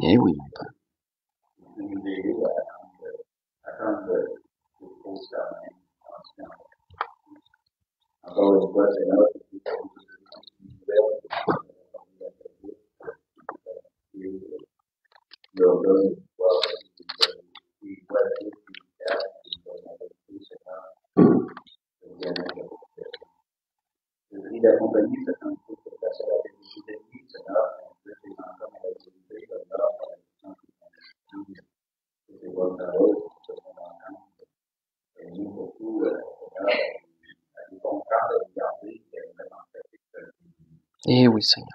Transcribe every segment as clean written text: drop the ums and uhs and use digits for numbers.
Eh oui, mon père. Eh oui, Seigneur.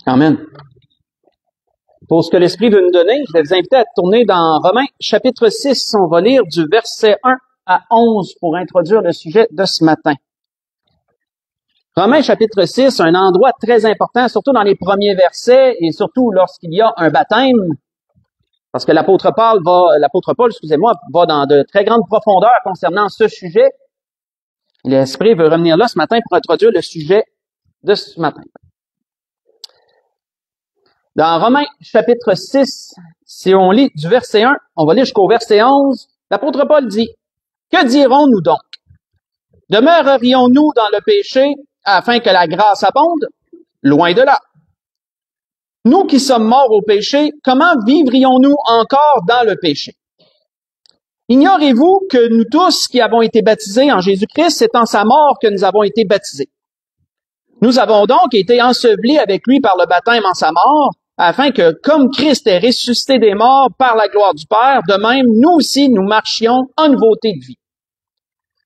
Amen. Pour ce que l'Esprit veut nous donner, je vais vous inviter à tourner dans Romains chapitre 6. On va lire du verset 1 à 11 pour introduire le sujet de ce matin. Romains chapitre 6, un endroit très important, surtout dans les premiers versets et surtout lorsqu'il y a un baptême, parce que l'apôtre Paul va dans de très grandes profondeurs concernant ce sujet. L'Esprit veut revenir là ce matin pour introduire le sujet de ce matin. Dans Romains chapitre 6, si on lit du verset 1, on va lire jusqu'au verset 11, l'apôtre Paul dit, « Que dirons-nous donc? Demeurerions-nous dans le péché afin que la grâce abonde? Loin de là. Nous qui sommes morts au péché, comment vivrions-nous encore dans le péché? Ignorez-vous que nous tous qui avons été baptisés en Jésus-Christ, c'est en sa mort que nous avons été baptisés. Nous avons donc été ensevelis avec lui par le baptême en sa mort, afin que, comme Christ est ressuscité des morts par la gloire du Père, de même, nous aussi, nous marchions en nouveauté de vie. »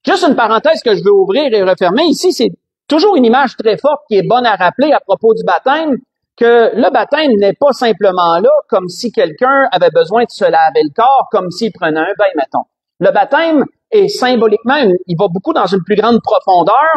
Juste une parenthèse que je veux ouvrir et refermer. Ici, c'est toujours une image très forte qui est bonne à rappeler à propos du baptême, que le baptême n'est pas simplement là comme si quelqu'un avait besoin de se laver le corps, comme s'il prenait un bain, mettons. Le baptême est symboliquement, il va beaucoup dans une plus grande profondeur.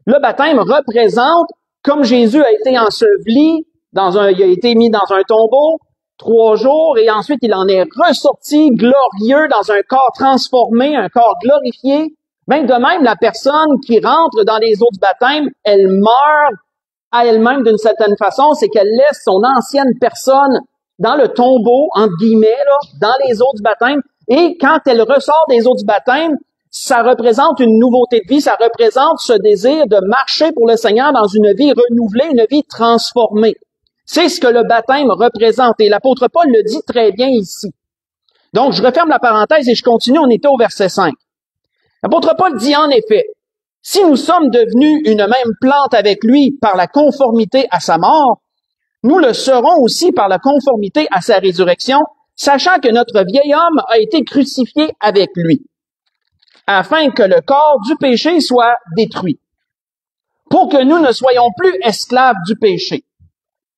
Le baptême représente, comme Jésus a été enseveli, il a été mis dans un tombeau 3 jours et ensuite il en est ressorti glorieux dans un corps transformé, un corps glorifié. Ben de même, la personne qui rentre dans les eaux du baptême, elle meurt à elle-même d'une certaine façon, c'est qu'elle laisse son ancienne personne dans le tombeau, entre guillemets, là, dans les eaux du baptême. Et quand elle ressort des eaux du baptême, ça représente une nouveauté de vie, ça représente ce désir de marcher pour le Seigneur dans une vie renouvelée, une vie transformée. C'est ce que le baptême représente. Et l'apôtre Paul le dit très bien ici. Donc, je referme la parenthèse et je continue, on était au verset 5. L'apôtre Paul dit en effet, « Si nous sommes devenus une même plante avec lui par la conformité à sa mort, nous le serons aussi par la conformité à sa résurrection, sachant que notre vieil homme a été crucifié avec lui, afin que le corps du péché soit détruit, pour que nous ne soyons plus esclaves du péché.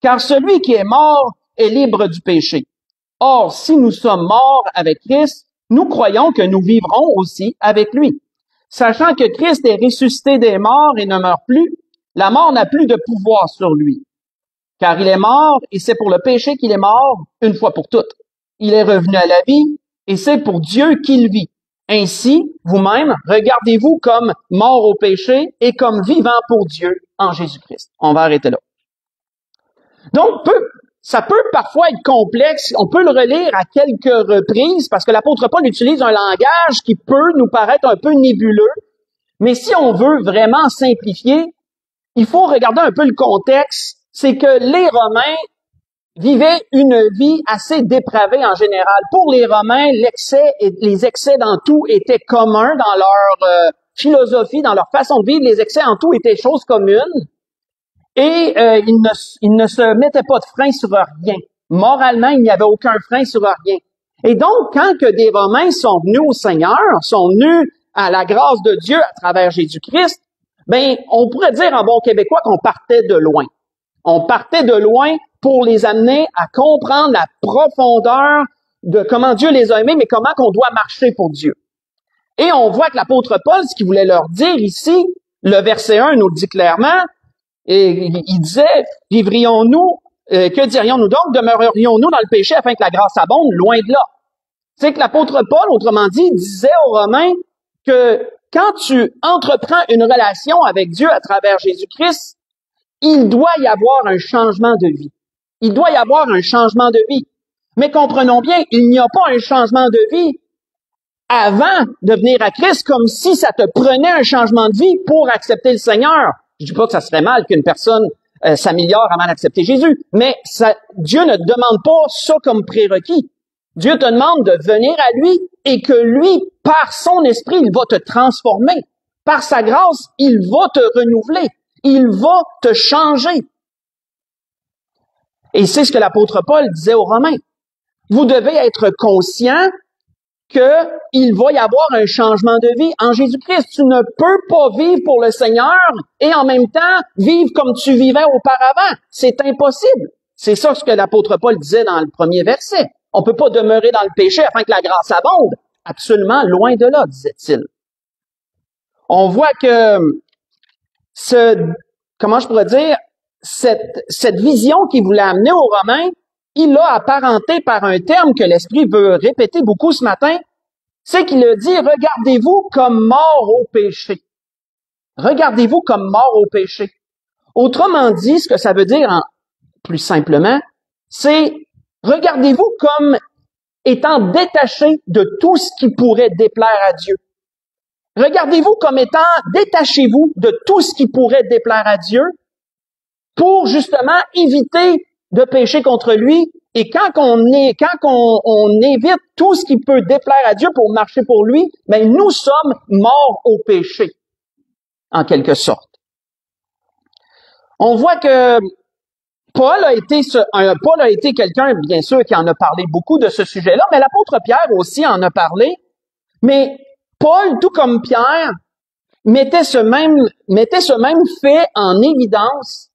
Car celui qui est mort est libre du péché. Or, si nous sommes morts avec Christ, nous croyons que nous vivrons aussi avec lui. Sachant que Christ est ressuscité des morts et ne meurt plus, la mort n'a plus de pouvoir sur lui. Car il est mort, et c'est pour le péché qu'il est mort, une fois pour toutes. Il est revenu à la vie, et c'est pour Dieu qu'il vit. Ainsi, vous-même, regardez-vous comme mort au péché et comme vivant pour Dieu en Jésus-Christ. » On va arrêter là. Donc, ça peut parfois être complexe. On peut le relire à quelques reprises parce que l'apôtre Paul utilise un langage qui peut nous paraître un peu nébuleux. Mais si on veut vraiment simplifier, il faut regarder un peu le contexte. C'est que les Romains vivaient une vie assez dépravée en général. Pour les Romains, les excès dans tout étaient communs dans leur philosophie, dans leur façon de vivre. Les excès en tout étaient choses communes. Et ils ne se mettaient pas de frein sur rien. Moralement, il n'y avait aucun frein sur rien. Et donc, quand que des Romains sont venus au Seigneur, sont venus à la grâce de Dieu à travers Jésus-Christ, ben, on pourrait dire en bon québécois qu'on partait de loin. On partait de loin pour les amener à comprendre la profondeur de comment Dieu les a aimés, mais comment qu'on doit marcher pour Dieu. Et on voit que l'apôtre Paul, ce qu'il voulait leur dire ici, le verset 1 nous le dit clairement, et il disait, vivrions-nous, que dirions-nous donc, demeurerions-nous dans le péché afin que la grâce abonde? Loin de là. C'est que l'apôtre Paul, autrement dit, disait aux Romains que quand tu entreprends une relation avec Dieu à travers Jésus-Christ, il doit y avoir un changement de vie. Il doit y avoir un changement de vie. Mais comprenons bien, il n'y a pas un changement de vie avant de venir à Christ, comme si ça te prenait un changement de vie pour accepter le Seigneur. Je dis pas que ça serait mal qu'une personne s'améliore avant d'accepter Jésus, mais Dieu ne te demande pas ça comme prérequis. Dieu te demande de venir à lui et que lui, par son esprit, il va te transformer. Par sa grâce, il va te renouveler. Il va te changer. Et c'est ce que l'apôtre Paul disait aux Romains. Vous devez être conscient qu'il va y avoir un changement de vie en Jésus-Christ. Tu ne peux pas vivre pour le Seigneur et en même temps vivre comme tu vivais auparavant. C'est impossible. C'est ça ce que l'apôtre Paul disait dans le premier verset. On peut pas demeurer dans le péché afin que la grâce abonde. Absolument loin de là, disait-il. On voit que comment je pourrais dire, cette vision qu'il voulait amener aux Romains, il l'a apparenté par un terme que l'Esprit veut répéter beaucoup ce matin, c'est qu'il a dit, regardez-vous comme mort au péché. Regardez-vous comme mort au péché. Autrement dit, ce que ça veut dire, plus simplement, c'est regardez-vous comme étant détaché de tout ce qui pourrait déplaire à Dieu. Regardez-vous comme étant, détachez-vous de tout ce qui pourrait déplaire à Dieu pour justement éviter de pécher contre lui. Et quand on évite tout ce qui peut déplaire à Dieu pour marcher pour lui, ben nous sommes morts au péché, en quelque sorte. On voit que Paul a été quelqu'un, bien sûr, qui en a parlé beaucoup de ce sujet-là, mais l'apôtre Pierre aussi en a parlé. Mais Paul, tout comme Pierre, mettait ce même fait en évidence.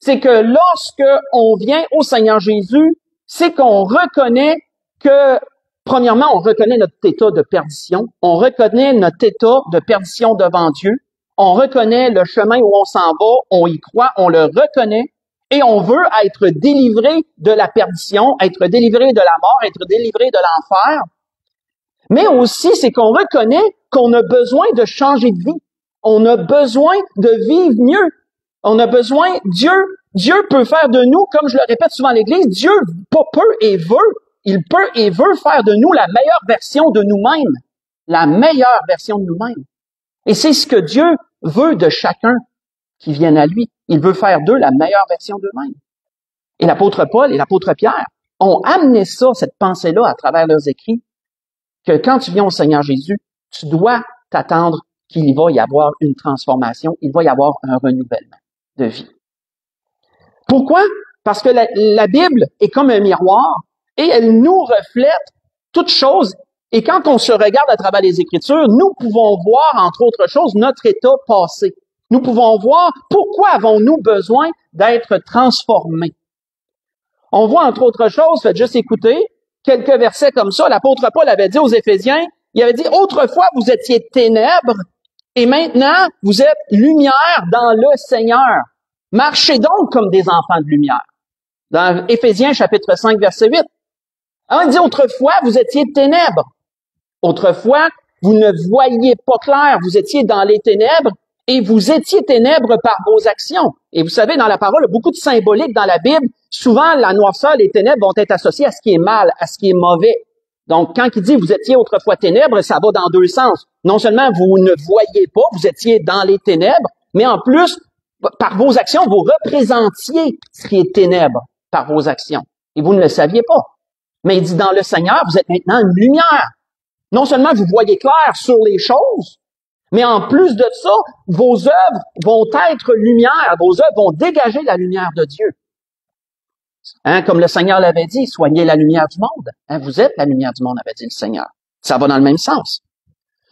C'est que lorsque on vient au Seigneur Jésus, c'est qu'on reconnaît que, premièrement, on reconnaît notre état de perdition. On reconnaît notre état de perdition devant Dieu. On reconnaît le chemin où on s'en va. On y croit. On le reconnaît. Et on veut être délivré de la perdition, être délivré de la mort, être délivré de l'enfer. Mais aussi, c'est qu'on reconnaît qu'on a besoin de changer de vie. On a besoin de vivre mieux. On a besoin, Dieu peut faire de nous, comme je le répète souvent à l'Église, Dieu peut et veut, il peut et veut faire de nous la meilleure version de nous-mêmes. La meilleure version de nous-mêmes. Et c'est ce que Dieu veut de chacun qui vienne à lui. Il veut faire d'eux la meilleure version d'eux-mêmes. Et l'apôtre Paul et l'apôtre Pierre ont amené ça, cette pensée-là, à travers leurs écrits, que quand tu viens au Seigneur Jésus, tu dois t'attendre qu'il va y avoir une transformation, il va y avoir un renouvellement de vie. Pourquoi? Parce que la Bible est comme un miroir et elle nous reflète toutes choses. Et quand on se regarde à travers les Écritures, nous pouvons voir, entre autres choses, notre état passé. Nous pouvons voir pourquoi avons-nous besoin d'être transformés. On voit, entre autres choses, faites juste écouter, quelques versets comme ça. L'apôtre Paul avait dit aux Éphésiens, il avait dit, autrefois vous étiez ténèbres et maintenant vous êtes lumière dans le Seigneur. Marchez donc comme des enfants de lumière. Dans Éphésiens chapitre 5, verset 8. Alors, il dit, autrefois vous étiez ténèbres. Autrefois, vous ne voyiez pas clair, vous étiez dans les ténèbres et vous étiez ténèbres par vos actions. Et vous savez, dans la parole, il y a beaucoup de symbolique dans la Bible. Souvent, la noirceur, les ténèbres vont être associées à ce qui est mal, à ce qui est mauvais. Donc, quand il dit vous étiez autrefois ténèbres, ça va dans deux sens. Non seulement vous ne voyiez pas, vous étiez dans les ténèbres, mais en plus, par vos actions, vous représentiez ce qui est ténèbres par vos actions. Et vous ne le saviez pas. Mais il dit, dans le Seigneur, vous êtes maintenant une lumière. Non seulement vous voyez clair sur les choses, mais en plus de ça, vos œuvres vont être lumière, vos œuvres vont dégager la lumière de Dieu. Comme le Seigneur l'avait dit, soignez la lumière du monde. Vous êtes la lumière du monde, avait dit le Seigneur. Ça va dans le même sens.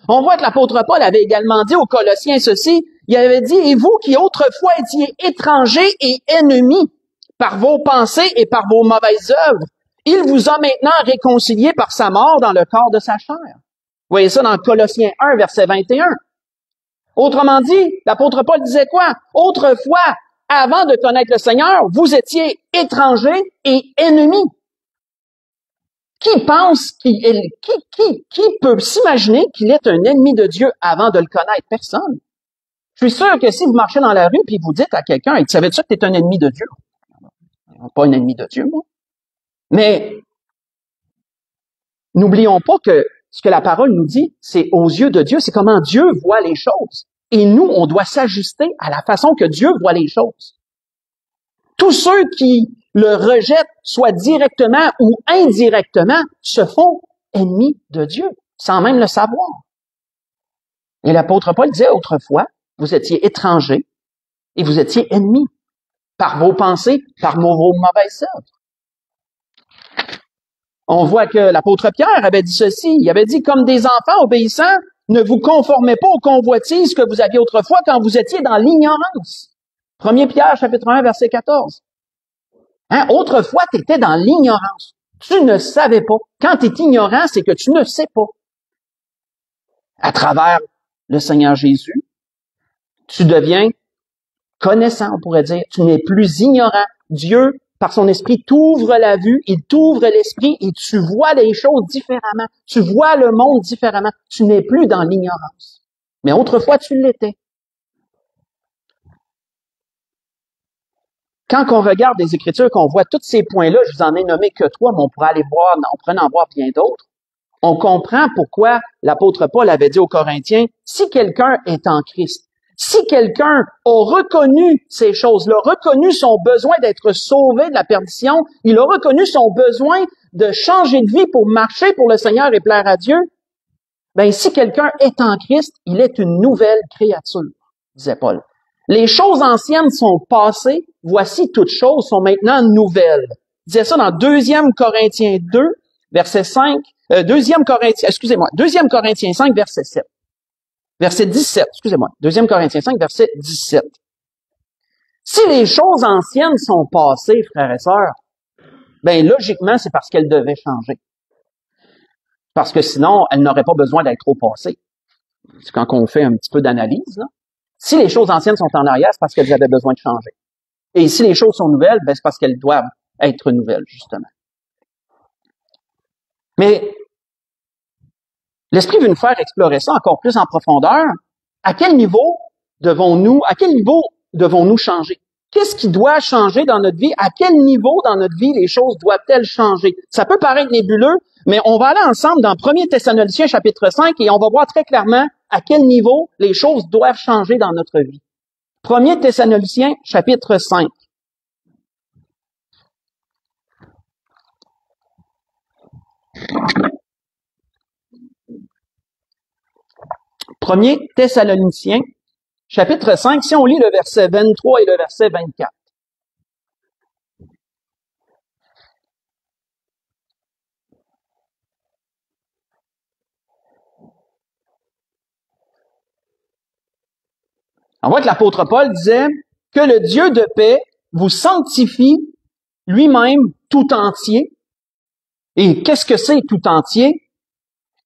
On voit que l'apôtre Paul avait également dit aux Colossiens ceci, il avait dit, et vous qui autrefois étiez étrangers et ennemis par vos pensées et par vos mauvaises œuvres. Il vous a maintenant réconciliés par sa mort dans le corps de sa chair. Vous voyez ça dans Colossiens 1, verset 21. Autrement dit, l'apôtre Paul disait quoi? Autrefois, avant de connaître le Seigneur, vous étiez étrangers et ennemis. Qui pense qui peut s'imaginer qu'il est un ennemi de Dieu avant de le connaître? Personne. Je suis sûr que si vous marchez dans la rue puis vous dites à quelqu'un, tu savais-tu que tu es un ennemi de Dieu? Pas un ennemi de Dieu, moi. Mais n'oublions pas que ce que la parole nous dit, c'est aux yeux de Dieu, c'est comment Dieu voit les choses. Et nous, on doit s'ajuster à la façon que Dieu voit les choses. Tous ceux qui le rejettent, soit directement ou indirectement, se font ennemis de Dieu, sans même le savoir. Et l'apôtre Paul disait autrefois, vous étiez étrangers et vous étiez ennemis par vos pensées, par vos mauvaises œuvres. On voit que l'apôtre Pierre avait dit ceci, il avait dit, comme des enfants obéissants, ne vous conformez pas aux convoitises que vous aviez autrefois quand vous étiez dans l'ignorance. 1 Pierre, chapitre 1, verset 14. Autrefois, tu étais dans l'ignorance. Tu ne savais pas. Quand tu es ignorant, c'est que tu ne sais pas. À travers le Seigneur Jésus, tu deviens connaissant, on pourrait dire. Tu n'es plus ignorant. Dieu, par son esprit, t'ouvre la vue, il t'ouvre l'esprit et tu vois les choses différemment. Tu vois le monde différemment. Tu n'es plus dans l'ignorance. Mais autrefois, tu l'étais. Quand on regarde les Écritures, qu'on voit tous ces points-là, je vous en ai nommé que 3, mais on pourrait aller voir, on pourrait en voir bien d'autres. On comprend pourquoi l'apôtre Paul avait dit aux Corinthiens, si quelqu'un est en Christ, si quelqu'un a reconnu ces choses-là, reconnu son besoin d'être sauvé de la perdition, il a reconnu son besoin de changer de vie pour marcher pour le Seigneur et plaire à Dieu, ben si quelqu'un est en Christ, il est une nouvelle créature, disait Paul. Les choses anciennes sont passées, voici toutes choses sont maintenant nouvelles. Il disait ça dans 2 Corinthiens 2, verset 5, 2 Corinthiens 5, verset 7. Verset 17, 2 Corinthiens 5, verset 17. Si les choses anciennes sont passées, frères et sœurs, ben logiquement, c'est parce qu'elles devaient changer. Parce que sinon, elles n'auraient pas besoin d'être trop passées. C'est quand on fait un petit peu d'analyse, là. Si les choses anciennes sont en arrière, c'est parce qu'elles avaient besoin de changer. Et si les choses sont nouvelles, ben c'est parce qu'elles doivent être nouvelles, justement. Mais l'Esprit veut nous faire explorer ça encore plus en profondeur. À quel niveau devons-nous changer? Qu'est-ce qui doit changer dans notre vie? À quel niveau dans notre vie les choses doivent-elles changer? Ça peut paraître nébuleux, mais on va aller ensemble dans 1 Thessaloniciens chapitre 5 et on va voir très clairement à quel niveau les choses doivent changer dans notre vie. 1 Thessaloniciens chapitre 5. Premier Thessaloniciens, chapitre 5, si on lit le verset 23 et le verset 24. On voit que l'apôtre Paul disait que le Dieu de paix vous sanctifie lui-même tout entier. Et qu'est-ce que c'est tout entier?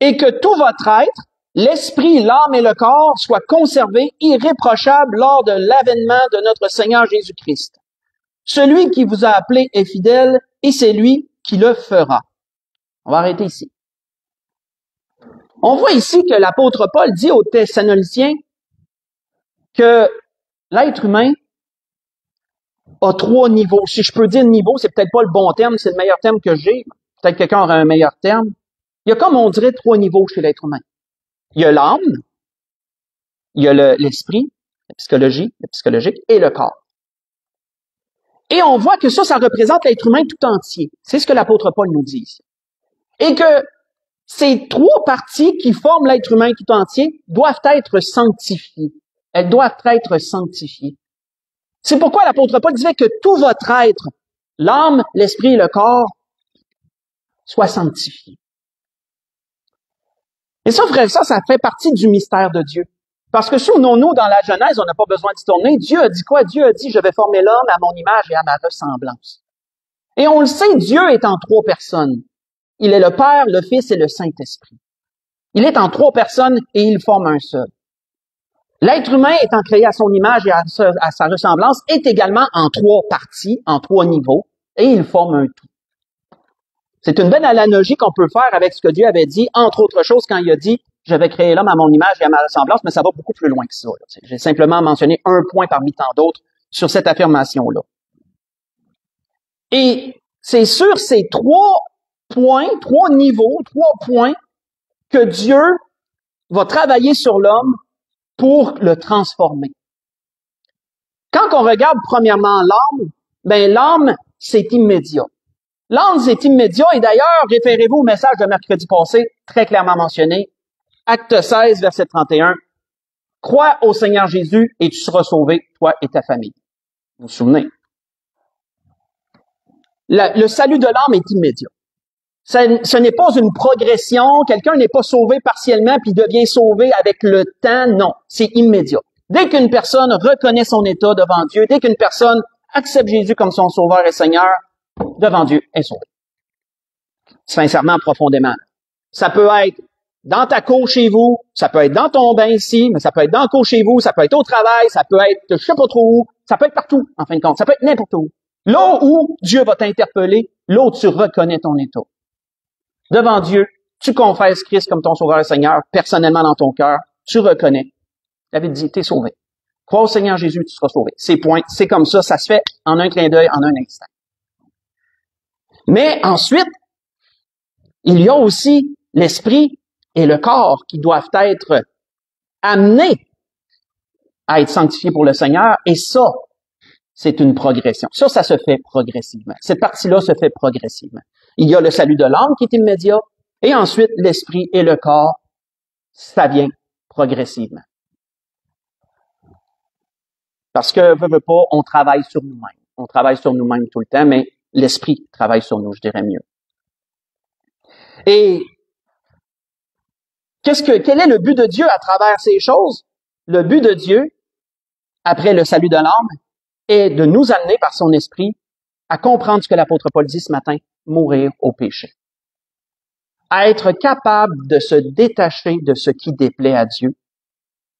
Et que tout votre être, l'esprit, l'âme et le corps soient conservés irréprochables lors de l'avènement de notre Seigneur Jésus-Christ. Celui qui vous a appelé est fidèle et c'est lui qui le fera. On va arrêter ici. On voit ici que l'apôtre Paul dit aux Thessaloniciens que l'être humain a 3 niveaux. Si je peux dire niveau, c'est peut-être pas le bon terme, c'est le meilleur terme que j'ai. Peut-être quelqu'un aura un meilleur terme. Il y a comme on dirait 3 niveaux chez l'être humain. Il y a l'âme, il y a l'esprit, la psychologique et le corps. Et on voit que ça représente l'être humain tout entier. C'est ce que l'apôtre Paul nous dit ici. Et que ces 3 parties qui forment l'être humain tout entier doivent être sanctifiées. Elles doivent être sanctifiées. C'est pourquoi l'apôtre Paul disait que tout votre être, l'âme, l'esprit et le corps, soit sanctifié. Et ça, frère, ça fait partie du mystère de Dieu. Parce que souvenons-nous, dans la Genèse, on n'a pas besoin d'y tourner. Dieu a dit quoi? Dieu a dit, je vais former l'homme à mon image et à ma ressemblance. Et on le sait, Dieu est en trois personnes. Il est le Père, le Fils et le Saint-Esprit. Il est en trois personnes et il forme un seul. L'être humain étant créé à son image et à sa ressemblance est également en trois parties, en trois niveaux, et il forme un tout. C'est une belle analogie qu'on peut faire avec ce que Dieu avait dit, entre autres choses, quand il a dit « Je vais créer l'homme à mon image et à ma ressemblance », mais ça va beaucoup plus loin que ça. J'ai simplement mentionné un point parmi tant d'autres sur cette affirmation-là. Et c'est sur ces trois points, trois niveaux, trois points, que Dieu va travailler sur l'homme pour le transformer. Quand on regarde premièrement l'âme, ben l'âme, c'est immédiat. L'âme, c'est immédiat, et d'ailleurs, référez-vous au message de mercredi passé, très clairement mentionné, Acte 16, verset 31, « Crois au Seigneur Jésus et tu seras sauvé, toi et ta famille. » Vous vous souvenez? Le salut de l'âme est immédiat. Ce n'est pas une progression, quelqu'un n'est pas sauvé partiellement puis devient sauvé avec le temps, non, c'est immédiat. Dès qu'une personne reconnaît son état devant Dieu, dès qu'une personne accepte Jésus comme son sauveur et Seigneur, devant Dieu, est sauvé. Sincèrement, profondément. Ça peut être dans ta cour chez vous, ça peut être dans ton bain ici, mais ça peut être dans la cour chez vous, ça peut être au travail, ça peut être je sais pas trop où, ça peut être partout, en fin de compte, ça peut être n'importe où. Là où Dieu va t'interpeller, là où tu reconnais ton état. Devant Dieu, tu confesses Christ comme ton sauveur et Seigneur, personnellement dans ton cœur, tu reconnais. David dit, t'es sauvé. Crois au Seigneur Jésus, tu seras sauvé. C'est point, c'est comme ça se fait en un clin d'œil, en un instant. Mais ensuite, il y a aussi l'esprit et le corps qui doivent être amenés à être sanctifiés pour le Seigneur, et ça, c'est une progression. Ça se fait progressivement. Cette partie-là se fait progressivement. Il y a le salut de l'âme qui est immédiat, et ensuite l'esprit et le corps, ça vient progressivement. Parce que, veut pas, on travaille sur nous-mêmes. On travaille sur nous-mêmes tout le temps, mais l'esprit travaille sur nous, je dirais mieux. Et quel est le but de Dieu à travers ces choses? Le but de Dieu, après le salut de l'âme, est de nous amener par son esprit à comprendre ce que l'apôtre Paul dit ce matin, mourir au péché. À être capable de se détacher de ce qui déplaît à Dieu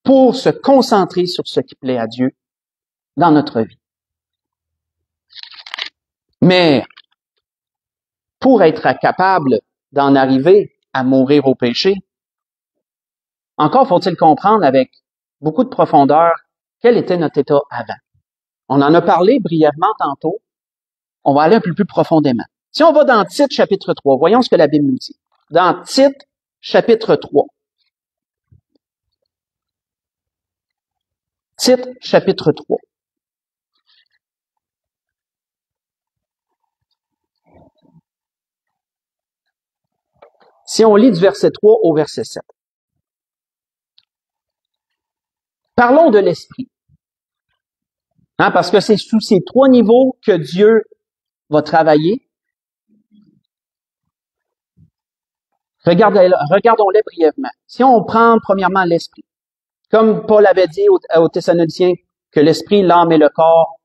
pour se concentrer sur ce qui plaît à Dieu dans notre vie. Mais pour être capable d'en arriver à mourir au péché, encore faut-il comprendre avec beaucoup de profondeur quel était notre état avant. On en a parlé brièvement tantôt. On va aller un peu plus profondément. Si on va dans Tite, chapitre 3, voyons ce que la Bible nous dit. Dans Tite, chapitre 3. Tite, chapitre 3. Si on lit du verset 3 au verset 7. Parlons de l'esprit. Parce que c'est sous ces trois niveaux que Dieu va travailler. Regardons-les brièvement. Si on prend premièrement l'esprit, comme Paul avait dit aux Thessaloniciens, que l'esprit, l'âme et le corps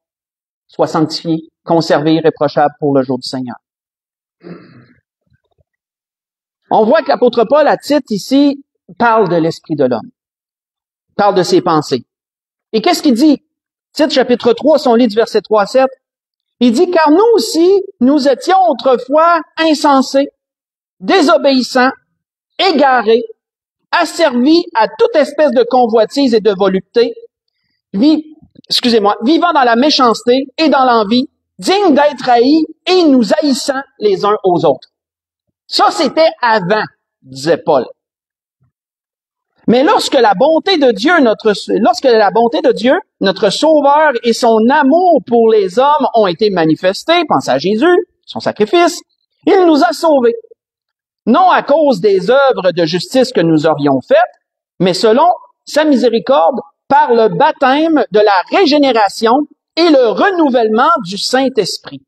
soient sanctifiés, conservés, irréprochables pour le jour du Seigneur. On voit que l'apôtre Paul à Tite ici parle de l'esprit de l'homme, parle de ses pensées. Et qu'est-ce qu'il dit? Tite chapitre 3, si on lit du verset 3 à 7, il dit « Car nous aussi, nous étions autrefois insensés, désobéissants, égarés, asservis à toute espèce de convoitise et de volupté, vivant dans la méchanceté et dans l'envie, dignes d'être haïs et nous haïssant les uns aux autres. » Ça, c'était avant, disait Paul. Mais lorsque la bonté de Dieu, notre Sauveur et son amour pour les hommes ont été manifestés, pensez à Jésus, son sacrifice, il nous a sauvés. Non à cause des œuvres de justice que nous aurions faites, mais selon sa miséricorde, par le baptême de la régénération et le renouvellement du Saint-Esprit.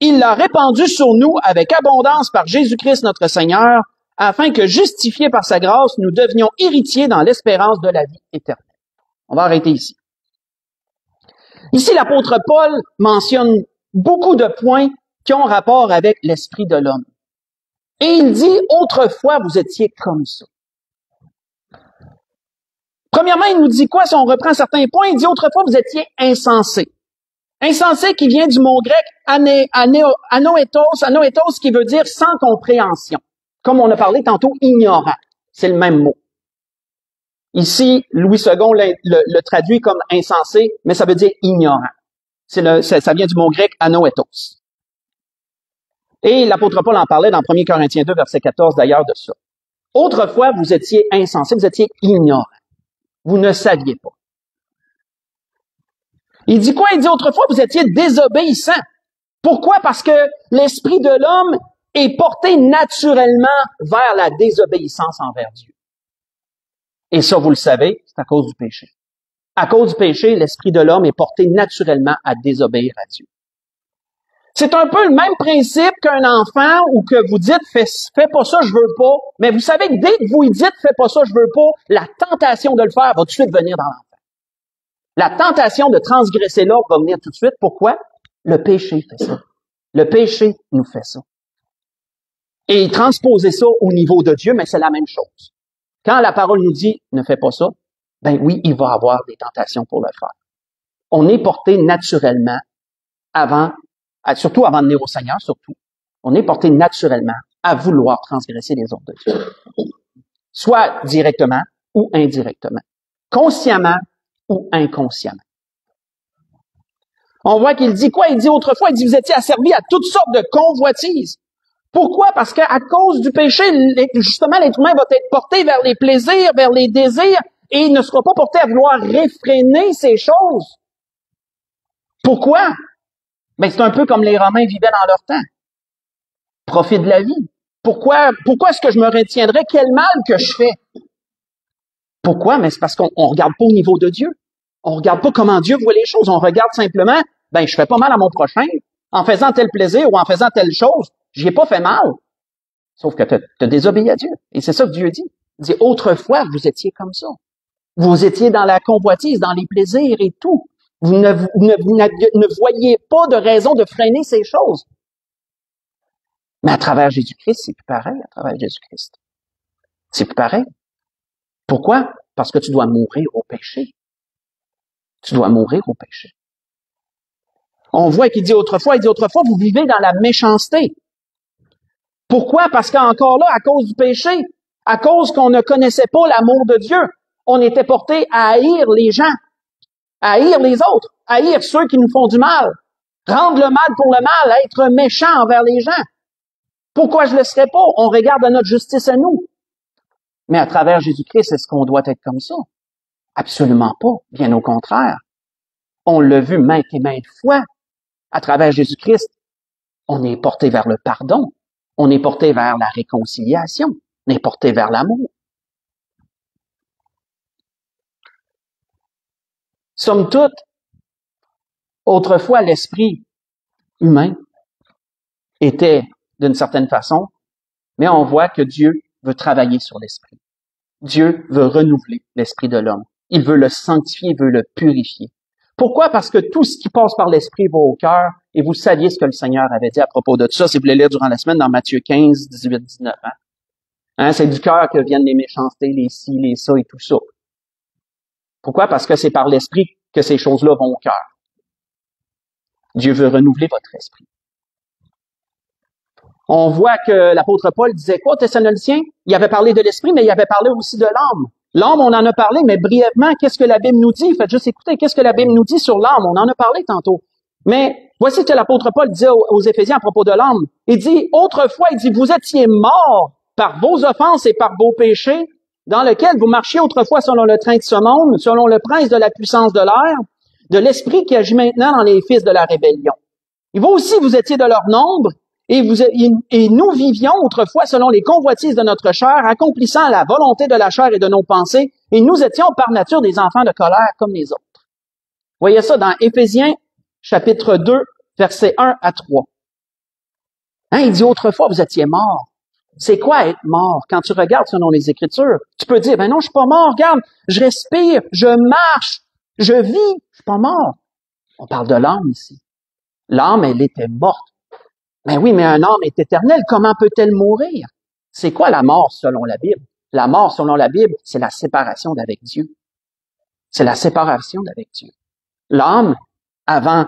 Il l'a répandu sur nous avec abondance par Jésus-Christ notre Seigneur, afin que, justifiés par sa grâce, nous devenions héritiers dans l'espérance de la vie éternelle. On va arrêter ici. Ici, l'apôtre Paul mentionne beaucoup de points qui ont rapport avec l'esprit de l'homme. Et il dit, autrefois, vous étiez comme ça. Premièrement, il nous dit quoi? Si on reprend certains points, il dit, autrefois, vous étiez insensés. Insensé qui vient du mot grec anoétos, qui veut dire sans compréhension. Comme on a parlé tantôt, ignorant. C'est le même mot. Ici, Louis II le traduit comme insensé, mais ça veut dire ignorant. Ça vient du mot grec anoétos. Et l'apôtre Paul en parlait dans 1 Corinthiens 2, verset 14 d'ailleurs de ça. Autrefois, vous étiez insensés, vous étiez ignorants. Vous ne saviez pas. Il dit quoi? Il dit autrefois, vous étiez désobéissants. Pourquoi? Parce que l'esprit de l'homme est porté naturellement vers la désobéissance envers Dieu. Et ça, vous le savez, c'est à cause du péché. À cause du péché, l'esprit de l'homme est porté naturellement à désobéir à Dieu. C'est un peu le même principe qu'un enfant où que vous dites fais pas ça, je veux pas. Mais vous savez que dès que vous lui dites fais pas ça, je veux pas, la tentation de le faire va tout de suite venir dans l'enfant. La tentation de transgresser l'ordre va venir tout de suite. Pourquoi? Le péché fait ça. Le péché nous fait ça. Et transposer ça au niveau de Dieu, mais c'est la même chose. Quand la parole nous dit ne fais pas ça, ben oui, il va avoir des tentations pour le faire. On est porté naturellement surtout avant de venir au Seigneur, surtout, on est porté naturellement à vouloir transgresser les ordres de Dieu. Soit directement ou indirectement. Consciemment ou inconsciemment. On voit qu'il dit quoi? Il dit autrefois, il dit vous étiez asservis à toutes sortes de convoitises. Pourquoi? Parce qu'à cause du péché, justement, l'être humain va être porté vers les plaisirs, vers les désirs, et il ne sera pas porté à vouloir réfréner ces choses. Pourquoi? Ben, c'est un peu comme les Romains vivaient dans leur temps. Profit de la vie. Pourquoi est-ce que je me retiendrais? Quel mal que je fais? Pourquoi? Mais c'est parce qu'on regarde pas au niveau de Dieu. On regarde pas comment Dieu voit les choses. On regarde simplement, ben, je fais pas mal à mon prochain. En faisant tel plaisir ou en faisant telle chose, j'y ai pas fait mal. Sauf que t'as désobéi à Dieu. Et c'est ça que Dieu dit. Il dit, autrefois, vous étiez comme ça. Vous étiez dans la convoitise, dans les plaisirs et tout. Vous ne voyez pas de raison de freiner ces choses. Mais à travers Jésus-Christ, c'est plus pareil, à travers Jésus-Christ. C'est plus pareil. Pourquoi? Parce que tu dois mourir au péché. Tu dois mourir au péché. On voit qu'il dit autrefois, vous vivez dans la méchanceté. Pourquoi? Parce qu'encore là, à cause du péché, à cause qu'on ne connaissait pas l'amour de Dieu, on était porté à haïr les gens, à haïr les autres, à haïr ceux qui nous font du mal, rendre le mal pour le mal, être méchant envers les gens. Pourquoi je le serais pas? On regarde à notre justice à nous. Mais à travers Jésus-Christ, est-ce qu'on doit être comme ça? Absolument pas. Bien au contraire. On l'a vu maintes et maintes fois. À travers Jésus-Christ, on est porté vers le pardon. On est porté vers la réconciliation. On est porté vers l'amour. Somme toute, autrefois, l'esprit humain était d'une certaine façon, mais on voit que Dieu veut travailler sur l'esprit. Dieu veut renouveler l'esprit de l'homme. Il veut le sanctifier, il veut le purifier. Pourquoi? Parce que tout ce qui passe par l'esprit va au cœur, et vous saviez ce que le Seigneur avait dit à propos de ça, si vous voulez lire durant la semaine dans Matthieu 15, 18, 19. C'est du cœur que viennent les méchancetés, les ci, les ça et tout ça. Pourquoi? Parce que c'est par l'esprit que ces choses-là vont au cœur. Dieu veut renouveler votre esprit. On voit que l'apôtre Paul disait quoi, Thessaloniciens? Il avait parlé de l'esprit, mais il avait parlé aussi de l'âme. L'âme, on en a parlé, mais brièvement, qu'est-ce que la Bible nous dit? Faites juste écouter, qu'est-ce que la Bible nous dit sur l'âme? On en a parlé tantôt. Mais voici ce que l'apôtre Paul disait aux Éphésiens à propos de l'âme. Il dit, autrefois, il dit, vous étiez morts par vos offenses et par vos péchés, dans lesquels vous marchiez autrefois selon le train de ce monde, selon le prince de la puissance de l'air, de l'esprit qui agit maintenant dans les fils de la rébellion. Et vous aussi, vous étiez de leur nombre, et nous vivions autrefois selon les convoitises de notre chair, accomplissant la volonté de la chair et de nos pensées, et nous étions par nature des enfants de colère comme les autres. Voyez ça dans Éphésiens, chapitre 2, versets 1 à 3. Il dit autrefois, vous étiez morts. C'est quoi être mort? Quand tu regardes selon les Écritures, tu peux dire, ben non, je suis pas mort, regarde, je respire, je marche, je vis, je suis pas mort. On parle de l'âme ici. L'âme, elle était morte. Ben oui, mais un âme est éternelle, comment peut-elle mourir? C'est quoi la mort selon la Bible? La mort selon la Bible, c'est la séparation d'avec Dieu. C'est la séparation d'avec Dieu. L'âme, avant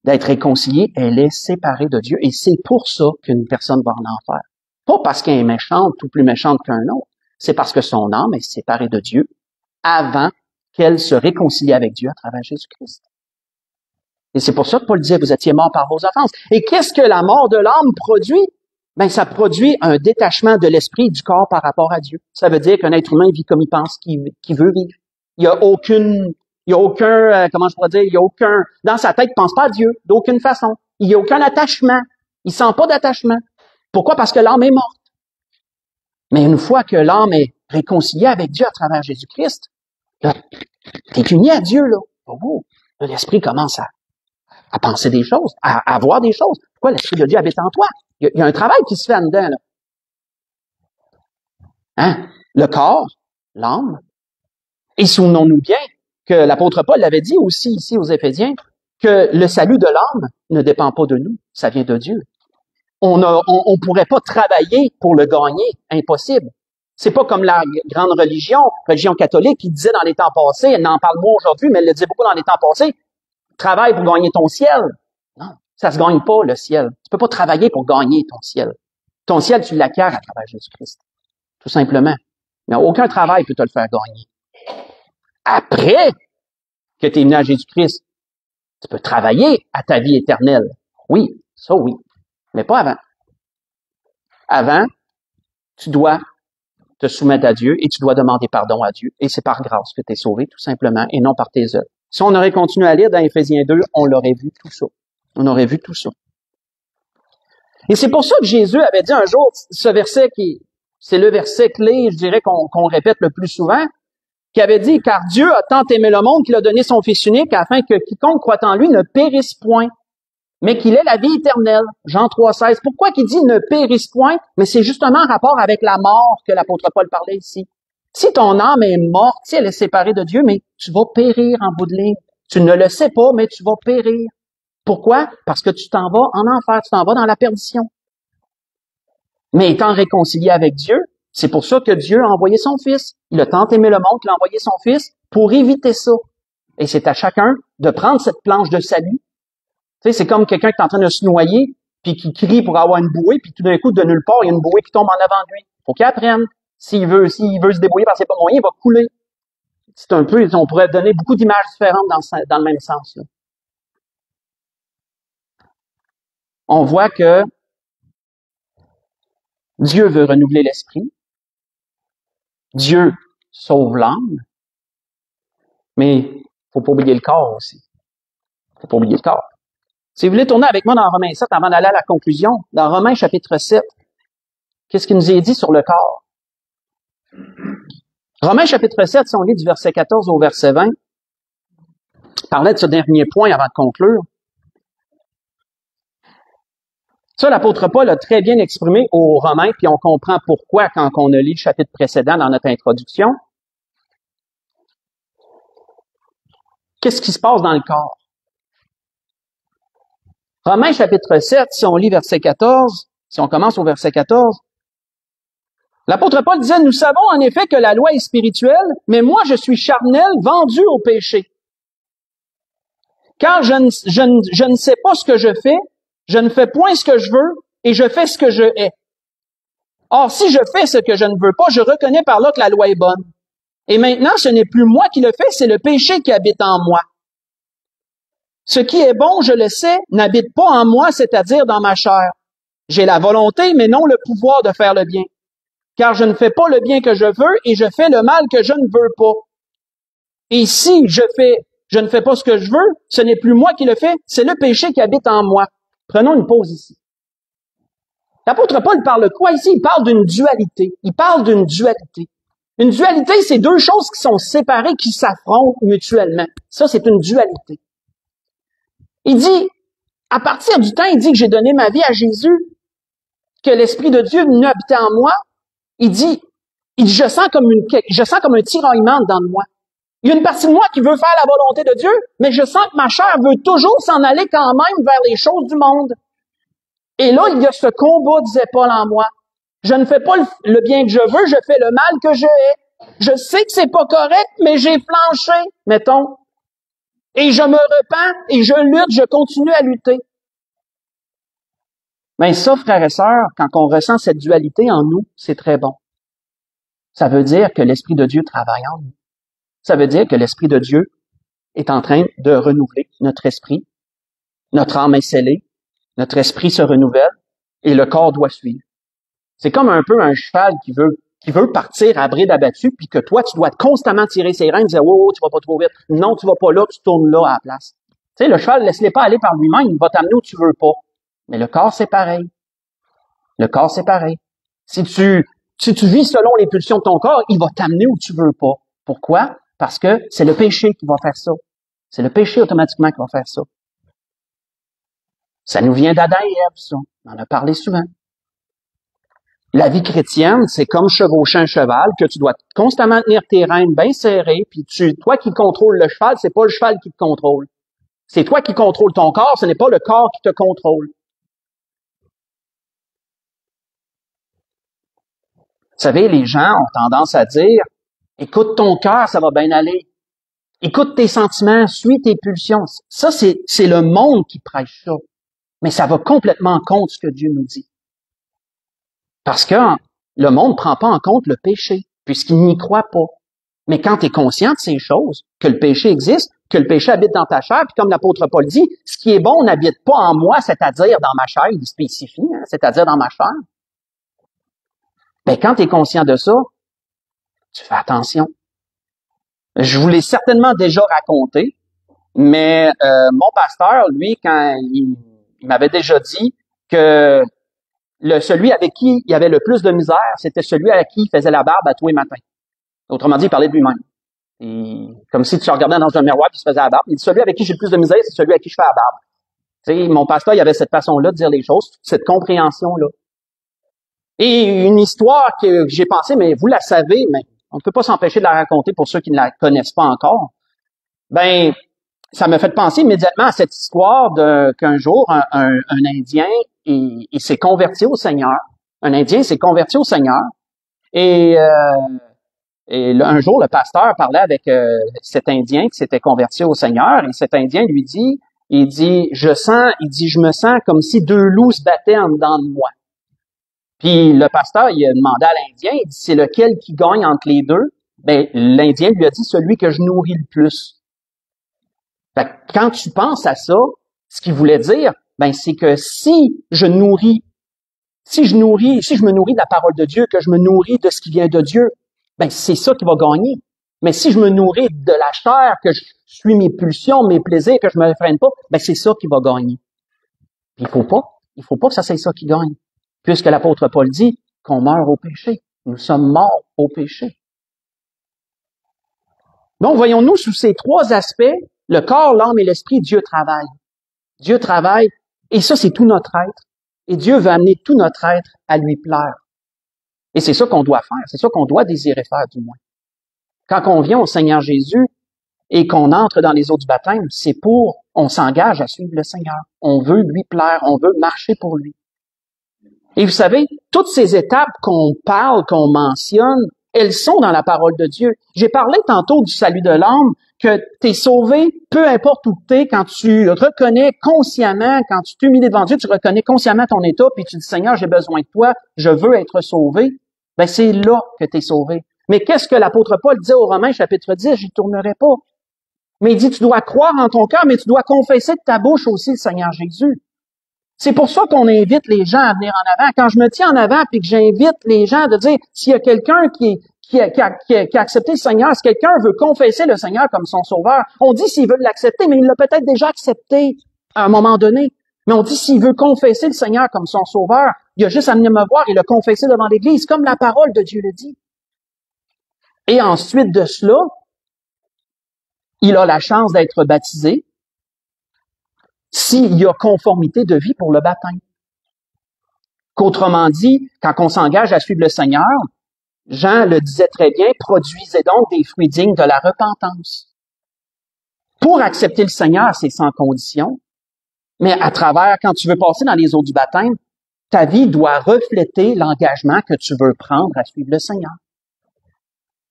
d'être réconciliée, elle est séparée de Dieu et c'est pour ça qu'une personne va en enfer. Pas parce qu'elle est méchante ou plus méchante qu'un autre, c'est parce que son âme est séparée de Dieu avant qu'elle se réconcilie avec Dieu à travers Jésus-Christ. Et c'est pour ça que Paul disait, vous étiez morts par vos offenses. Et qu'est-ce que la mort de l'âme produit? Ben, ça produit un détachement de l'esprit et du corps par rapport à Dieu. Ça veut dire qu'un être humain vit comme il pense qu'il veut vivre. Il y a aucun, comment je pourrais dire, il y a aucun, dans sa tête, il pense pas à Dieu, d'aucune façon. Il y a aucun attachement. Il sent pas d'attachement. Pourquoi? Parce que l'âme est morte. Mais une fois que l'âme est réconciliée avec Dieu à travers Jésus-Christ, là, t'es uni à Dieu, là. Oh, l'esprit commence à penser des choses, à voir des choses. Pourquoi l'Esprit de Dieu habite en toi? Il y a un travail qui se fait en dedans, là. Hein? Le corps, l'âme. Et souvenons-nous bien que l'apôtre Paul l'avait dit aussi ici aux Éphésiens, que le salut de l'âme ne dépend pas de nous, ça vient de Dieu. On pourrait pas travailler pour le gagner, impossible. C'est pas comme la grande religion catholique qui disait dans les temps passés, elle n'en parle moins aujourd'hui, mais elle le disait beaucoup dans les temps passés, travaille pour gagner ton ciel. Non, ça se gagne pas, le ciel. Tu peux pas travailler pour gagner ton ciel. Ton ciel, tu l'acquiers à travers Jésus-Christ. Tout simplement. Mais aucun travail peut te le faire gagner. Après que tu es venu à Jésus-Christ, tu peux travailler à ta vie éternelle. Oui, ça oui. Mais pas avant. Avant, tu dois te soumettre à Dieu et tu dois demander pardon à Dieu. Et c'est par grâce que tu es sauvé, tout simplement, et non par tes œuvres. Si on aurait continué à lire dans Éphésiens 2, on l'aurait vu tout ça. On aurait vu tout ça. Et c'est pour ça que Jésus avait dit un jour, ce verset c'est le verset clé, je dirais, qu'on répète le plus souvent, qui avait dit, car Dieu a tant aimé le monde qu'il a donné son Fils unique afin que quiconque croit en lui ne périsse point, mais qu'il ait la vie éternelle. Jean 3,16. Pourquoi qu'il dit ne périsse point? Mais c'est justement en rapport avec la mort que l'apôtre Paul parlait ici. Si ton âme est morte, si elle est séparée de Dieu, mais tu vas périr en bout de ligne. Tu ne le sais pas, mais tu vas périr. Pourquoi? Parce que tu t'en vas en enfer, tu t'en vas dans la perdition. Mais étant réconcilié avec Dieu, c'est pour ça que Dieu a envoyé son Fils. Il a tant aimé le monde qu'il a envoyé son Fils pour éviter ça. Et c'est à chacun de prendre cette planche de salut. Tu sais, c'est comme quelqu'un qui est en train de se noyer, puis qui crie pour avoir une bouée, puis tout d'un coup, de nulle part, il y a une bouée qui tombe en avant de lui. Faut qu'il apprenne. S'il veut se débrouiller parce que c'est pas moyen, il va couler. C'est un peu, on pourrait donner beaucoup d'images différentes dans le même sens, là. On voit que Dieu veut renouveler l'esprit. Dieu sauve l'âme. Mais faut pas oublier le corps aussi. Faut pas oublier le corps. Si vous voulez tourner avec moi dans Romains 7 avant d'aller à la conclusion, dans Romains chapitre 7, qu'est-ce qu'il nous est dit sur le corps? Romains chapitre 7, si on lit du verset 14 au verset 20, parlait de ce dernier point avant de conclure. Ça, l'apôtre Paul a très bien exprimé aux Romains, puis on comprend pourquoi quand on a lu le chapitre précédent dans notre introduction. Qu'est-ce qui se passe dans le corps? Romains chapitre 7, si on lit verset 14, si on commence au verset 14, l'apôtre Paul disait, « Nous savons en effet que la loi est spirituelle, mais moi je suis charnel, vendu au péché. Car je ne sais pas ce que je fais, je ne fais point ce que je veux, et je fais ce que je hais. Or, si je fais ce que je ne veux pas, je reconnais par là que la loi est bonne. Et maintenant, ce n'est plus moi qui le fais, c'est le péché qui habite en moi. Ce qui est bon, je le sais, n'habite pas en moi, c'est-à-dire dans ma chair. J'ai la volonté, mais non le pouvoir de faire le bien. Car je ne fais pas le bien que je veux, et je fais le mal que je ne veux pas. Et si je ne fais pas ce que je veux, ce n'est plus moi qui le fais, c'est le péché qui habite en moi. » Prenons une pause ici. L'apôtre Paul parle de quoi ici? Il parle d'une dualité. Il parle d'une dualité. Une dualité, c'est deux choses qui sont séparées, qui s'affrontent mutuellement. Ça, c'est une dualité. Il dit, à partir du temps, il dit que j'ai donné ma vie à Jésus. que l'Esprit de Dieu est venu habiter en moi, il dit, je sens comme un tiraillement dans moi. Il y a une partie de moi qui veut faire la volonté de Dieu, mais je sens que ma chair veut toujours s'en aller quand même vers les choses du monde. Et là, il y a ce combat, disait Paul, en moi. Je ne fais pas le bien que je veux, je fais le mal que je hais. Je sais que c'est pas correct, mais j'ai flanché, mettons. Et je me repens, et je lutte, je continue à lutter. Mais ça, frères et sœurs, quand on ressent cette dualité en nous, c'est très bon. Ça veut dire que l'Esprit de Dieu travaille en nous. Ça veut dire que l'Esprit de Dieu est en train de renouveler notre esprit. Notre âme est scellée, notre esprit se renouvelle, et le corps doit suivre. C'est comme un peu un cheval qui veut partir à bride abattue, puis que toi, tu dois constamment tirer ses rênes, dire, oh, tu vas pas trop vite. Non, tu vas pas là, tu tournes là à la place. Tu sais, le cheval, laisse-les pas aller par lui-même, il va t'amener où tu veux pas. Mais le corps, c'est pareil. Le corps, c'est pareil. Si tu vis selon les pulsions de ton corps, il va t'amener où tu veux pas. Pourquoi? Parce que c'est le péché qui va faire ça. C'est le péché automatiquement qui va faire ça. Ça nous vient d'Adam et Ève, ça. On en a parlé souvent. La vie chrétienne, c'est comme chevaucher un cheval, que tu dois constamment tenir tes rênes bien serrées, puis toi qui contrôles le cheval, c'est pas le cheval qui te contrôle. C'est toi qui contrôles ton corps, ce n'est pas le corps qui te contrôle. Vous savez, les gens ont tendance à dire, écoute ton cœur, ça va bien aller. Écoute tes sentiments, suis tes pulsions. Ça, c'est le monde qui prêche ça. Mais ça va complètement contre ce que Dieu nous dit. Parce que le monde ne prend pas en compte le péché, puisqu'il n'y croit pas. Mais quand tu es conscient de ces choses, que le péché existe, que le péché habite dans ta chair, puis comme l'apôtre Paul dit, ce qui est bon n'habite pas en moi, c'est-à-dire dans ma chair, il spécifie, c'est-à-dire dans ma chair. Ben, quand tu es conscient de ça, tu fais attention. Je vous l'ai certainement déjà raconté, mais mon pasteur, lui, quand il m'avait déjà dit que celui avec qui il avait le plus de misère, c'était celui à qui il faisait la barbe à tous les matins. Autrement dit, il parlait de lui-même. Et comme si tu regardais dans un miroir et il se faisait la barbe. Il dit, celui avec qui j'ai le plus de misère, c'est celui à qui je fais la barbe. Tu sais, mon pasteur, il avait cette façon-là de dire les choses, cette compréhension-là. Et une histoire que j'ai pensé, mais vous la savez, mais on ne peut pas s'empêcher de la raconter pour ceux qui ne la connaissent pas encore. Ben, ça me fait penser immédiatement à cette histoire qu'un jour, un Indien, il s'est converti au Seigneur. Un Indien s'est converti au Seigneur. Et un jour, le pasteur parlait avec cet Indien qui s'était converti au Seigneur. Et cet Indien lui dit, je me sens comme si deux loups se battaient en dedans de moi. Puis le pasteur, il a demandé à l'Indien, il dit, c'est lequel qui gagne entre les deux? Ben, l'Indien lui a dit, celui que je nourris le plus. Fait que quand tu penses à ça, ce qu'il voulait dire, ben, c'est que si je me nourris de la parole de Dieu, que je me nourris de ce qui vient de Dieu, ben, c'est ça qui va gagner. Mais si je me nourris de la chair, que je suis mes pulsions, mes plaisirs, que je me freine pas, ben, c'est ça qui va gagner. Puis il faut pas que ça c'est ça qui gagne. Puisque l'apôtre Paul dit qu'on meurt au péché. Nous sommes morts au péché. Donc, voyons-nous sous ces trois aspects, le corps, l'âme et l'esprit, Dieu travaille. Dieu travaille, et ça, c'est tout notre être. Et Dieu veut amener tout notre être à lui plaire. Et c'est ça qu'on doit faire, c'est ça qu'on doit désirer faire, du moins. Quand on vient au Seigneur Jésus et qu'on entre dans les eaux du baptême, on s'engage à suivre le Seigneur. On veut lui plaire, on veut marcher pour lui. Et vous savez, toutes ces étapes qu'on parle, qu'on mentionne, elles sont dans la parole de Dieu. J'ai parlé tantôt du salut de l'âme, que t'es sauvé, peu importe où t'es, quand tu reconnais consciemment, quand tu t'humilies devant Dieu, tu reconnais consciemment ton état, puis tu dis, Seigneur, j'ai besoin de toi, je veux être sauvé. Ben, c'est là que t'es sauvé. Mais qu'est-ce que l'apôtre Paul dit aux Romains, chapitre 10, j'y tournerai pas. Mais il dit, tu dois croire en ton cœur, mais tu dois confesser de ta bouche aussi le Seigneur Jésus. C'est pour ça qu'on invite les gens à venir en avant. Quand je me tiens en avant puis que j'invite les gens de dire, s'il y a quelqu'un qui a accepté le Seigneur, si quelqu'un veut confesser le Seigneur comme son sauveur, on dit s'il veut l'accepter, mais il l'a peut-être déjà accepté à un moment donné. Mais on dit s'il veut confesser le Seigneur comme son sauveur, il a juste à venir me voir et le confesser devant l'Église, comme la parole de Dieu le dit. Et ensuite de cela, il a la chance d'être baptisé s'il y a conformité de vie pour le baptême. Qu'autrement dit, quand on s'engage à suivre le Seigneur, Jean le disait très bien, produisez donc des fruits dignes de la repentance. Pour accepter le Seigneur, c'est sans condition, mais à travers, quand tu veux passer dans les eaux du baptême, ta vie doit refléter l'engagement que tu veux prendre à suivre le Seigneur.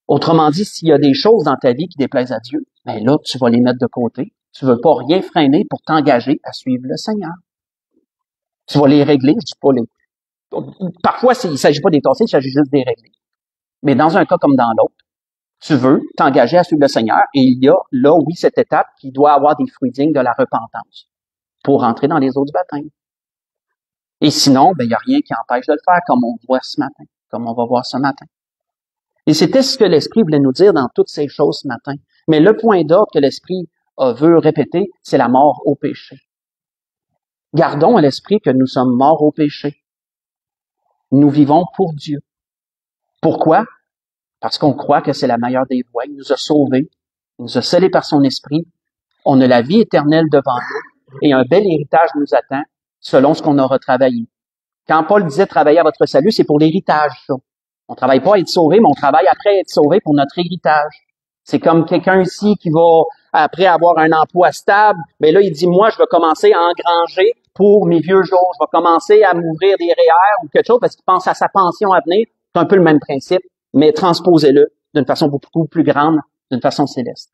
Autrement dit, s'il y a des choses dans ta vie qui déplaisent à Dieu, ben là, tu vas les mettre de côté. Tu veux pas rien freiner pour t'engager à suivre le Seigneur. Tu vas les régler, je dis pas les... Parfois, il s'agit pas des tasser, il s'agit juste des régler. Mais dans un cas comme dans l'autre, tu veux t'engager à suivre le Seigneur et il y a là, oui, cette étape qui doit avoir des fruits dignes de la repentance pour entrer dans les eaux du baptême. Et sinon, ben, il n'y a rien qui empêche de le faire comme on voit ce matin, comme on va voir ce matin. Et c'était ce que l'Esprit voulait nous dire dans toutes ces choses ce matin. Mais le point d'ordre que l'Esprit veut répéter, c'est la mort au péché. Gardons à l'esprit que nous sommes morts au péché. Nous vivons pour Dieu. Pourquoi? Parce qu'on croit que c'est la meilleure des voies. Il nous a sauvés, il nous a scellés par son esprit. On a la vie éternelle devant nous et un bel héritage nous attend selon ce qu'on aura travaillé. Quand Paul disait travailler à votre salut, c'est pour l'héritage, ça. On travaille pas à être sauvé, mais on travaille après être sauvé pour notre héritage. C'est comme quelqu'un ici qui va, après avoir un emploi stable, mais là, il dit, moi, je vais commencer à engranger pour mes vieux jours. Je vais commencer à m'ouvrir des REER ou quelque chose parce qu'il pense à sa pension à venir. C'est un peu le même principe, mais transposez-le d'une façon beaucoup plus grande, d'une façon céleste.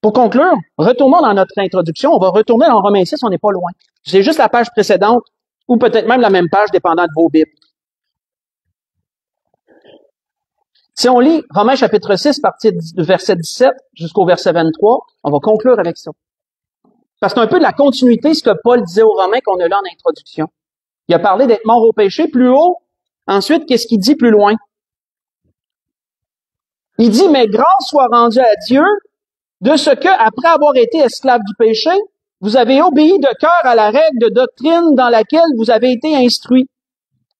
Pour conclure, retournons dans notre introduction. On va retourner dans Romains 6, on n'est pas loin. C'est juste la page précédente ou peut-être même la même page, dépendant de vos Bibles. Si on lit Romains chapitre 6, partir du verset 17 jusqu'au verset 23, on va conclure avec ça. Parce que c'est un peu de la continuité, ce que Paul disait aux Romains qu'on a là en introduction. Il a parlé d'être mort au péché plus haut. Ensuite, qu'est-ce qu'il dit plus loin? Il dit, mais grâce soit rendue à Dieu de ce que, après avoir été esclave du péché, vous avez obéi de cœur à la règle de doctrine dans laquelle vous avez été instruits.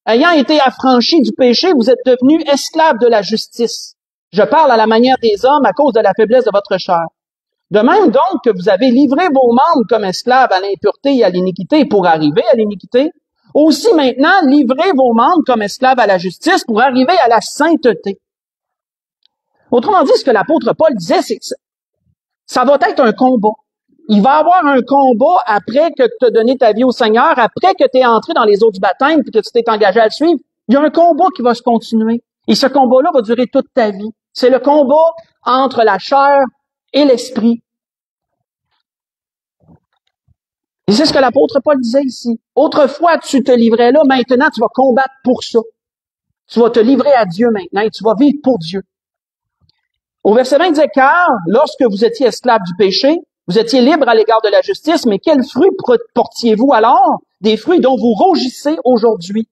Ayant été affranchis du péché, vous êtes devenus esclaves de la justice. Je parle à la manière des hommes à cause de la faiblesse de votre chair. De même donc que vous avez livré vos membres comme esclaves à l'impureté et à l'iniquité pour arriver à l'iniquité, aussi maintenant livrez vos membres comme esclaves à la justice pour arriver à la sainteté. Autrement dit, ce que l'apôtre Paul disait, c'est que ça va être un combat. Il va y avoir un combat après que tu as donné ta vie au Seigneur, après que tu es entré dans les eaux du baptême et que tu t'es engagé à le suivre. Il y a un combat qui va se continuer. Et ce combat-là va durer toute ta vie. C'est le combat entre la chair et l'esprit. Et c'est ce que l'apôtre Paul disait ici. Autrefois, tu te livrais là, maintenant, tu vas combattre pour ça. Tu vas te livrer à Dieu maintenant et tu vas vivre pour Dieu. Au verset 20, il disait, car lorsque vous étiez esclaves du péché, vous étiez libres à l'égard de la justice, mais quels fruits portiez-vous alors? Des fruits dont vous rougissez aujourd'hui.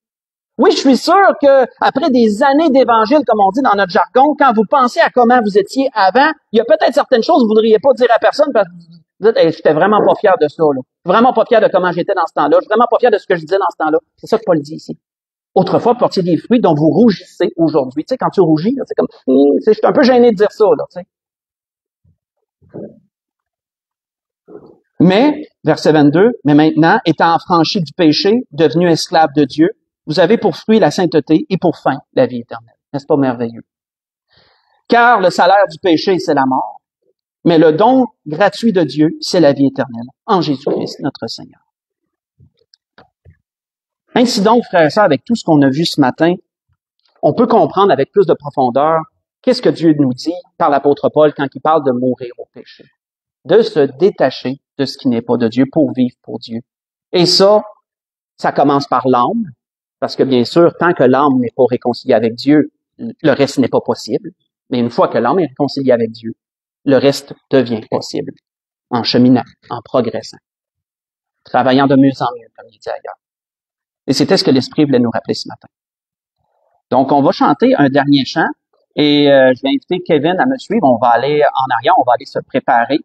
Oui, je suis sûr que après des années d'évangile, comme on dit dans notre jargon, quand vous pensez à comment vous étiez avant, il y a peut-être certaines choses que vous ne voudriez pas dire à personne parce que vous dites, hey, j'étais vraiment pas fier de ça, là. Je suis vraiment pas fier de comment j'étais dans ce temps-là. Je suis vraiment pas fier de ce que je disais dans ce temps-là. C'est ça que Paul dit ici. Autrefois, portiez des fruits dont vous rougissez aujourd'hui. Tu sais, quand tu rougis, là, c'est comme, je suis un peu gêné de dire ça, là, tu sais. Mais, verset 22, mais maintenant, étant affranchis du péché, devenus esclaves de Dieu, vous avez pour fruit la sainteté et pour fin la vie éternelle. N'est-ce pas merveilleux? Car le salaire du péché, c'est la mort, mais le don gratuit de Dieu, c'est la vie éternelle, en Jésus-Christ, notre Seigneur. Ainsi donc, frères et sœurs, avec tout ce qu'on a vu ce matin, on peut comprendre avec plus de profondeur qu'est-ce que Dieu nous dit par l'apôtre Paul quand il parle de mourir au péché. De se détacher de ce qui n'est pas de Dieu pour vivre pour Dieu. Et ça commence par l'âme, parce que bien sûr, tant que l'âme n'est pas réconciliée avec Dieu, le reste n'est pas possible. Mais une fois que l'âme est réconciliée avec Dieu, le reste devient possible, en cheminant, en progressant, travaillant de mieux en mieux, comme il dit ailleurs. Et c'était ce que l'Esprit voulait nous rappeler ce matin. Donc, on va chanter un dernier chant, et je vais inviter Kevin à me suivre. On va aller en arrière, on va aller se préparer.